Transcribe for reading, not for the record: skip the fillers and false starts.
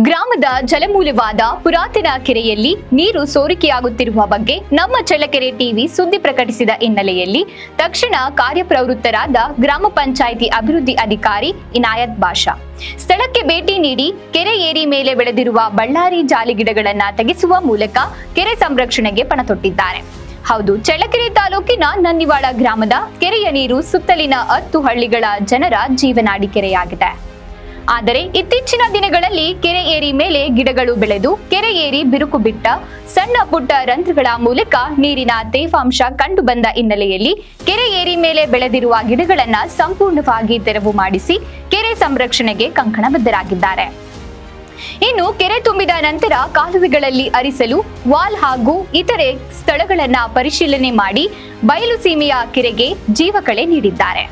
ಗ್ರಾಮದ ಜಲಮೂಲವಾದ ಪುರಾತನ ಕೆರೆಯಲ್ಲಿ ನೀರು ಸೋರಿಕೆಯಾಗುತ್ತಿರುವ ಬಗ್ಗೆ ನಮ್ಮ ಚಳ್ಳಕೆರೆ ಟಿವಿ ಸುದ್ದಿ ಪ್ರಕಟಿಸಿದ ಹಿನ್ನೆಲೆಯಲ್ಲಿ ತಕ್ಷಣ ಕಾರ್ಯಪ್ರವೃತ್ತರಾದ ಗ್ರಾಮ ಪಂಚಾಯಿತಿ ಅಭಿವೃದ್ಧಿ ಅಧಿಕಾರಿ ಇನಾಯತ್ ಬಾಷಾ ಸ್ಥಳಕ್ಕೆ ಭೇಟಿ ನೀಡಿ ಕೆರೆ ಏರಿ ಮೇಲೆ ಬೆಳೆದಿರುವ ಬಳ್ಳಾರಿ ಜಾಲಿ ಗಿಡಗಳನ್ನು ತೆಗೆಸುವ ಮೂಲಕ ಕೆರೆ ಸಂರಕ್ಷಣೆಗೆ ಪಣ ತೊಟ್ಟಿದ್ದಾರೆ. ಹೌದು, ಚಳ್ಳಕೆರೆ ತಾಲೂಕಿನ ನನ್ನಿವಾಳ ಗ್ರಾಮದ ಕೆರೆಯ ನೀರು ಸುತ್ತಲಿನ 10 ಹಳ್ಳಿಗಳ ಜನರ ಜೀವನಾಡಿ ಕೆರೆಯಾಗಿದೆ. ಆದರೆ ಇತ್ತೀಚಿನ ದಿನಗಳಲ್ಲಿ ಕೆರೆ ಏರಿ ಮೇಲೆ ಗಿಡಗಳು ಬೆಳೆದು ಕೆರೆ ಏರಿ ಬಿರುಕು ಬಿಟ್ಟ ಸಣ್ಣ ಪುಟ್ಟ ರಂಧ್ರಗಳ ಮೂಲಕ ನೀರಿನ ತೇವಾಂಶ ಕಂಡು ಬಂದ ಹಿನ್ನೆಲೆಯಲ್ಲಿ ಕೆರೆ ಏರಿ ಮೇಲೆ ಬೆಳೆದಿರುವ ಗಿಡಗಳನ್ನ ಸಂಪೂರ್ಣವಾಗಿ ತೆರವು ಮಾಡಿಸಿ ಕೆರೆ ಸಂರಕ್ಷಣೆಗೆ ಕಂಕಣಬದ್ಧರಾಗಿದ್ದಾರೆ. ಇನ್ನು ಕೆರೆ ತುಂಬಿದ ನಂತರ ಕಾಲುವೆಗಳಲ್ಲಿ ಹರಿಸಲು ವಾಲ್ ಹಾಗೂ ಇತರೆ ಸ್ಥಳಗಳನ್ನ ಪರಿಶೀಲನೆ ಮಾಡಿ ಬಯಲು ಸೀಮೆಯ ಕೆರೆಗೆ ಜೀವಕಳೆ ನೀಡಿದ್ದಾರೆ.